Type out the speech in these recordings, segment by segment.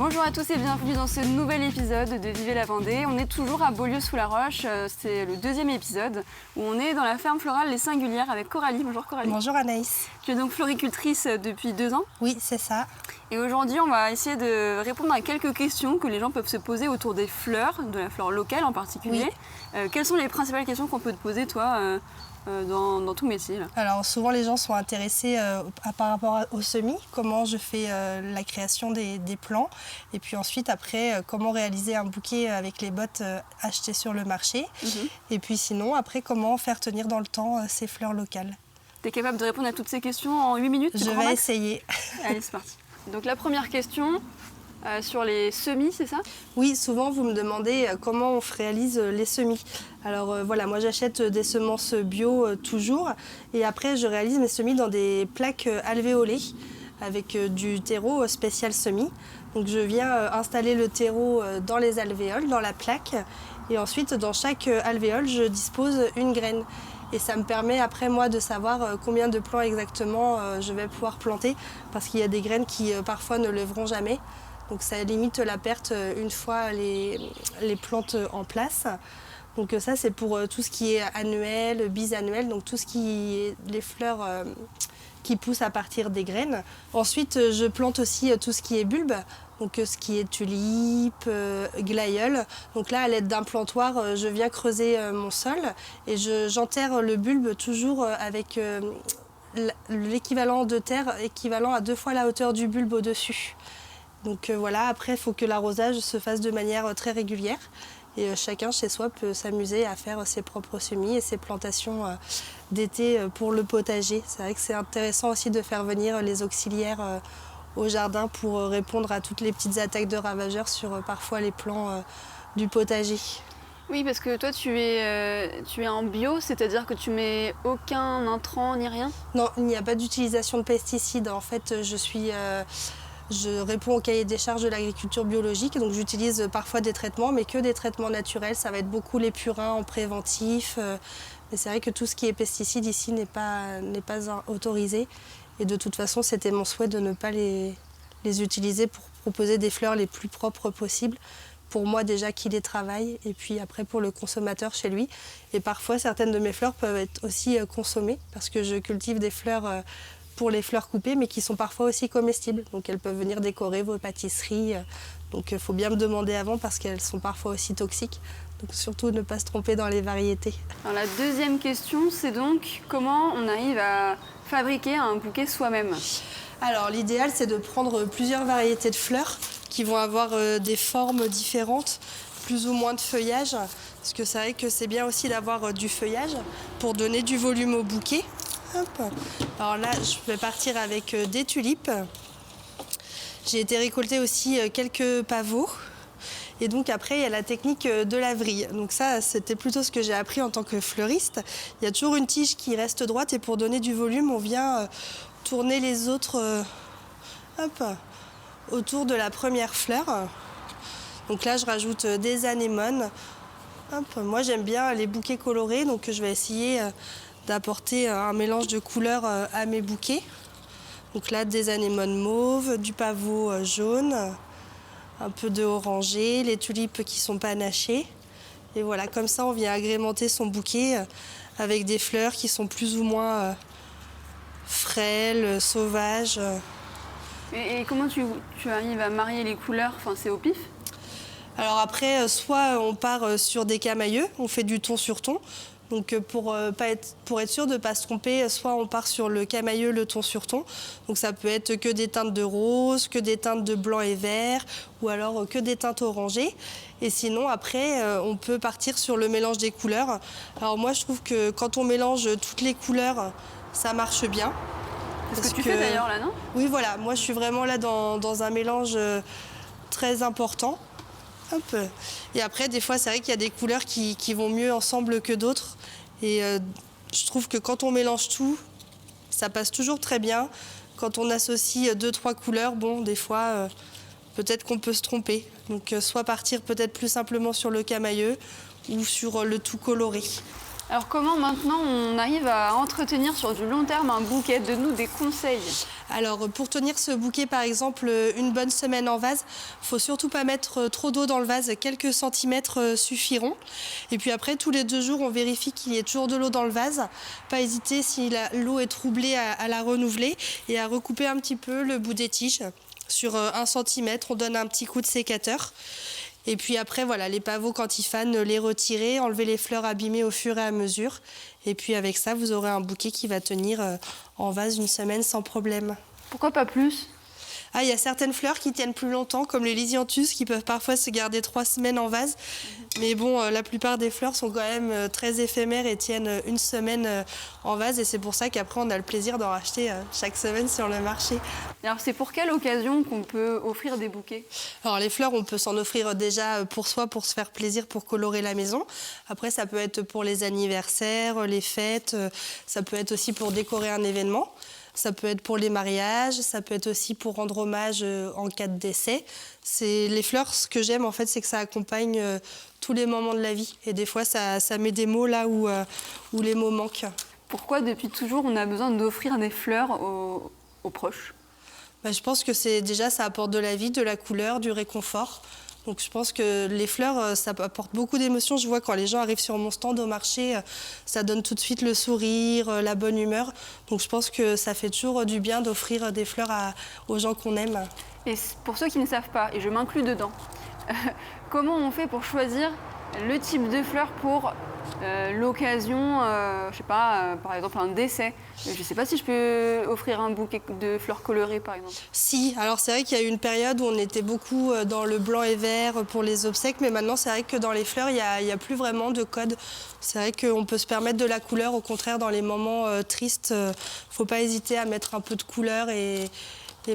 Bonjour à tous et bienvenue dans ce nouvel épisode de Vivez la Vendée. On est toujours à Beaulieu-sous-la-Roche, c'est le deuxième épisode où on est dans la ferme florale Les Singulières avec Coralie. Bonjour Coralie. Bonjour Anaïs. Tu es donc floricultrice depuis 2 ans. Oui, c'est ça. Et aujourd'hui, on va essayer de répondre à quelques questions que les gens peuvent se poser autour des fleurs, de la fleur locale en particulier. Oui. Quelles sont les principales questions qu'on peut te poser, toi, dans ton métier là? Alors souvent les gens sont intéressés par rapport au semis, comment je fais la création des plants, et puis ensuite après comment réaliser un bouquet avec les bottes achetées sur le marché, et puis sinon après comment faire tenir dans le temps ces fleurs locales. Tu es capable de répondre à toutes ces questions en 8 minutes? Je vais essayer. Allez, c'est parti. Donc la première question, sur les semis, c'est ça? Oui, souvent vous me demandez comment on réalise les semis. Alors voilà, moi j'achète des semences bio toujours, et après je réalise mes semis dans des plaques alvéolées avec du terreau spécial semis. Donc je viens installer le terreau dans les alvéoles, dans la plaque, et ensuite dans chaque alvéole je dispose une graine. Et ça me permet après moi de savoir combien de plants exactement je vais pouvoir planter, parce qu'il y a des graines qui parfois ne lèveront jamais. Donc ça limite la perte une fois les plantes en place. Donc ça c'est pour tout ce qui est annuel, bisannuel, donc tout ce qui est les fleurs qui poussent à partir des graines. Ensuite je plante aussi tout ce qui est bulbe, donc ce qui est tulipe, glaïeul. Donc là à l'aide d'un plantoir je viens creuser mon sol et j'enterre le bulbe toujours avec l'équivalent de terre équivalent à 2 fois la hauteur du bulbe au-dessus. Donc voilà, après il faut que l'arrosage se fasse de manière très régulière. Et chacun chez soi peut s'amuser à faire ses propres semis et ses plantations d'été pour le potager. C'est vrai que c'est intéressant aussi de faire venir les auxiliaires au jardin pour répondre à toutes les petites attaques de ravageurs sur parfois les plants du potager. Oui, parce que toi tu es en bio, c'est-à-dire que tu mets aucun intrant ni rien? Non, il n'y a pas d'utilisation de pesticides. En fait, je réponds au cahier des charges de l'agriculture biologique, donc j'utilise parfois des traitements, mais que des traitements naturels. Ça va être beaucoup les purins en préventif. Mais c'est vrai que tout ce qui est pesticides ici n'est pas autorisé. Et de toute façon, c'était mon souhait de ne pas les utiliser pour proposer des fleurs les plus propres possibles. Pour moi déjà qui les travaille, et puis après pour le consommateur chez lui. Et parfois, certaines de mes fleurs peuvent être aussi consommées, parce que je cultive des fleurs pour les fleurs coupées, mais qui sont parfois aussi comestibles. Donc elles peuvent venir décorer vos pâtisseries. Donc il faut bien me demander avant, parce qu'elles sont parfois aussi toxiques. Donc surtout ne pas se tromper dans les variétés. Alors la deuxième question, c'est donc comment on arrive à fabriquer un bouquet soi-même? Alors l'idéal, c'est de prendre plusieurs variétés de fleurs qui vont avoir des formes différentes, plus ou moins de feuillage. Parce que c'est vrai que c'est bien aussi d'avoir du feuillage pour donner du volume au bouquet. Hop. Alors là, je vais partir avec des tulipes. J'ai été récolter aussi quelques pavots. Et donc après, il y a la technique de la vrille. Donc ça, c'était plutôt ce que j'ai appris en tant que fleuriste. Il y a toujours une tige qui reste droite, et pour donner du volume, on vient tourner les autres autour de la première fleur. Donc là, je rajoute des anémones. Moi, j'aime bien les bouquets colorés, donc je vais essayer d'apporter un mélange de couleurs à mes bouquets. Donc là, des anémones mauves, du pavot jaune, un peu de orangé, les tulipes qui sont panachées. Et voilà, comme ça, on vient agrémenter son bouquet avec des fleurs qui sont plus ou moins frêles, sauvages. Et comment tu arrives à marier les couleurs? Enfin, c'est au pif? Alors après, soit on part sur des camailleux, on fait du ton sur ton. Donc pour être sûr de ne pas se tromper, soit on part sur le camailleux, le ton sur ton. Donc ça peut être que des teintes de rose, que des teintes de blanc et vert, ou alors que des teintes orangées. Et sinon après, on peut partir sur le mélange des couleurs. Alors moi je trouve que quand on mélange toutes les couleurs, ça marche bien. C'est ce que tu fais d'ailleurs là, non? Oui voilà, moi je suis vraiment là dans un mélange très important. Hop. Et après, des fois, c'est vrai qu'il y a des couleurs qui vont mieux ensemble que d'autres. Et je trouve que quand on mélange tout, ça passe toujours très bien. Quand on associe 2-3 couleurs, bon, des fois, peut-être qu'on peut se tromper. Donc, soit partir peut-être plus simplement sur le camailleux ou sur le tout coloré. Alors comment maintenant on arrive à entretenir sur du long terme un bouquet? Donne-nous des conseils. Alors pour tenir ce bouquet par exemple une bonne semaine en vase, faut surtout pas mettre trop d'eau dans le vase, quelques centimètres suffiront. Et puis après tous les 2 jours on vérifie qu'il y ait toujours de l'eau dans le vase. Pas hésiter si l'eau est troublée à la renouveler et à recouper un petit peu le bout des tiges. Sur 1 centimètre, on donne un petit coup de sécateur. Et puis après, voilà, les pavots, quand ils fanent, les retirer, enlever les fleurs abîmées au fur et à mesure. Et puis avec ça, vous aurez un bouquet qui va tenir en vase une semaine sans problème. Pourquoi pas plus? Ah, il y a certaines fleurs qui tiennent plus longtemps, comme les lisianthus, qui peuvent parfois se garder 3 semaines en vase. Mais bon, la plupart des fleurs sont quand même très éphémères et tiennent 1 semaine en vase. Et c'est pour ça qu'après, on a le plaisir d'en racheter chaque semaine sur le marché. Et alors c'est pour quelle occasion qu'on peut offrir des bouquets? Alors les fleurs, on peut s'en offrir déjà pour soi, pour se faire plaisir, pour colorer la maison. Après, ça peut être pour les anniversaires, les fêtes. Ça peut être aussi pour décorer un événement. Ça peut être pour les mariages, ça peut être aussi pour rendre hommage en cas de décès. Les fleurs, ce que j'aime en fait, c'est que ça accompagne tous les moments de la vie. Et des fois, ça met des mots là où les mots manquent. Pourquoi depuis toujours on a besoin d'offrir des fleurs aux proches? Je pense que ça apporte de la vie, de la couleur, du réconfort. Donc je pense que les fleurs, ça apporte beaucoup d'émotions. Je vois quand les gens arrivent sur mon stand au marché, ça donne tout de suite le sourire, la bonne humeur. Donc je pense que ça fait toujours du bien d'offrir des fleurs aux gens qu'on aime. Et pour ceux qui ne savent pas, et je m'inclus dedans, comment on fait pour choisir le type de fleurs pour l'occasion, je sais pas, par exemple un décès? Je sais pas si je peux offrir un bouquet de fleurs colorées par exemple. Si, alors c'est vrai qu'il y a eu une période où on était beaucoup dans le blanc et vert pour les obsèques, mais maintenant c'est vrai que dans les fleurs, il y a plus vraiment de code. C'est vrai qu'on peut se permettre de la couleur, au contraire dans les moments tristes, faut pas hésiter à mettre un peu de couleur et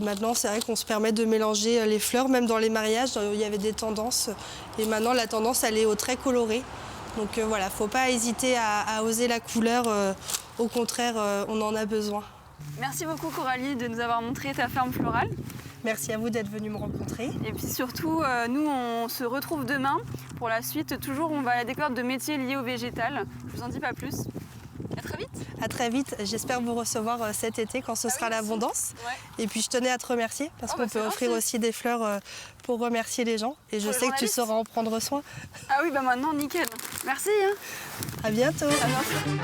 maintenant, c'est vrai qu'on se permet de mélanger les fleurs, même dans les mariages, il y avait des tendances. Et maintenant, la tendance, elle est au très coloré. Donc voilà, faut pas hésiter à oser la couleur. Au contraire, on en a besoin. Merci beaucoup Coralie de nous avoir montré ta ferme florale. Merci à vous d'être venu me rencontrer. Et puis surtout, nous, on se retrouve demain pour la suite. Toujours, on va à la découverte de métiers liés au végétal. Je vous en dis pas plus. À très vite. À très vite. J'espère vous recevoir cet été quand ce sera l'abondance. Ouais. Et puis je tenais à te remercier parce qu'on peut offrir aussi des fleurs pour remercier les gens. Et je sais que tu sauras en prendre soin. Ah oui, bah maintenant, nickel. Merci. Hein. À bientôt. À bientôt.